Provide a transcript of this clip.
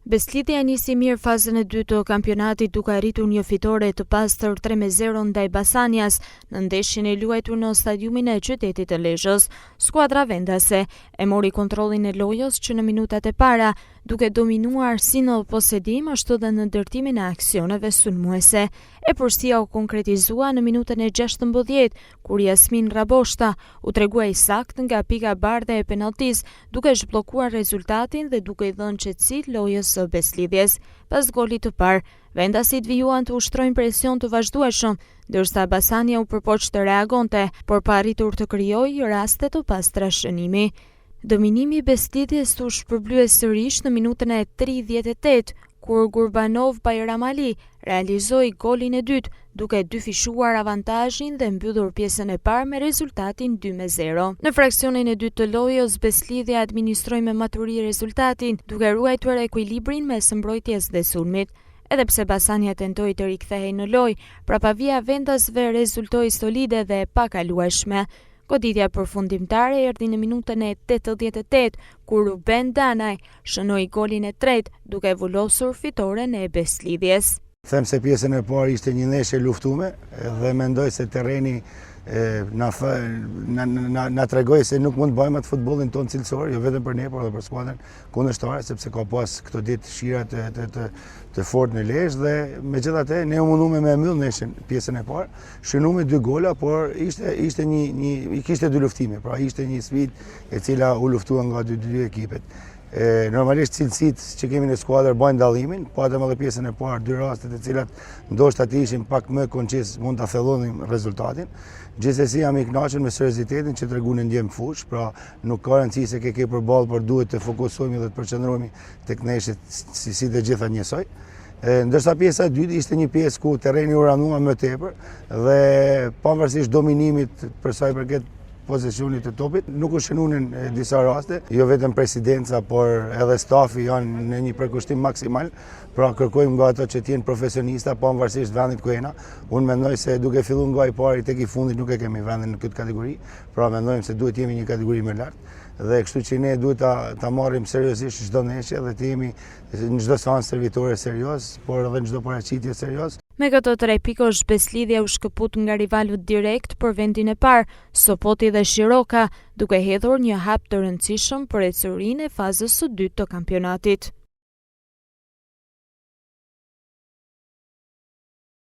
Beslidhja nisi mirë fazën e dytë të kampionatit duke arritur një fitore të pastër 3-0 ndaj Basanias në ndeshjen e luajtur në stadiumin e qytetit të Lezhës. Skuadra vendase e mori kontrollin e lojës që në minutat e para, duke dominuar si në posedim ashtu dhe në ndërtimin e aksioneve sulmuese. E përsia u konkretizua në minutën e 16, kur Jasmin Raboshta u tregua i saktë nga pika bardhe e penaltis, duke zhbllokuar rezultatin dhe duke i dhënë qetësi lojës së Beslidhjes. Pas golit të parë, vendasit vijuan të ushtrojnë presion të vazhdueshëm, ndërsa Basania u përpoq të reagonte, por pa arritur të krijojë raste të pastra shënimi. Dominimi i Beslidhjes u shpërblye sërish në minutën e 38, kur Gurbanov Bayramali realizoi golin e dytë, duke dyfishuar avantazhin dhe mbyllur pjesën e parë me rezultatin 2-0. Në fraksionin e dytë të lojës, Beslidhja administroi me maturi rezultatin, duke ruajtur ekuilibrin mes mbrojtjes dhe sulmit. Edhe pse Basania tentoi të rikthehej në lojë, prapavia vendasve rezultoi solide dhe e pakalueshme. Goditja përfundimtare erdhi në minutën e 88, kur Ruben Danaj shënoi golin e tretë, duke vullosur fitoren e Beslidhjes. Them se pjesën e parë ishte një ndeshje luftueme dhe mendoj se terreni na tregoi se nuk mund të bëjmë atë futbollin ton cilësor, jo vetëm për ne, por edhe për skuadrën kundërshtare, sepse ka pas këto ditë shira të fortë në Lezhë dhe megjithatë ne u munduam me mbyll ndeshjen pjesën e parë. Shënuam 2 gola, por ishte kishte 2 luftime, pra ishte një sfidë e cila u luftua nga dy ekipet. Normalisht cilësitë që kemi në skuadër bajnë dallimin, patëm edhe pjesën e parë 2 rastet e cilat ndoshta të ishin pak më koncis mund ta thellonim rezultatin. Gjithsesi jam i kënaqur me seriozitetin që treguan ndjem fush, pra nuk ka rëndësi se ke përballë, por duhet të fokusohemi dhe të përqendrohemi tek ndeshjet si të gjitha njësoj. Ndërsa pjesa e dytë ishte një pjesë ku terreni u ranua më tepër dhe pavarësisht dominimit për sa i përket pozicionit të topit, nuk u shënunin disa raste, jo vetëm presidenca, por edhe stafi janë në një përkushtim maksimal, pra kërkojmë nga ato që të jenë profesionista, pavarësisht vendit ku jena. Unë mendoj se duke filluar nga i pari tek i fundit nuk e kemi vendin në këtë kategori, pra mendojmë se duhet jemi një kategori më lart. Dhe kështu që ne duhet ta marrim seriozisht çdo ndeshje dhe të jemi në çdo seancë servitore serioz, por edhe në çdo paraqitje serioz. Me këto 3 pikosh, Beslidhja u shkëput nga rivalët direkt për vendin e parë, Sopoti dhe Shiroka, duke hedhur një hap të rëndësishëm për ecurinë e fazës së dytë të kampionatit.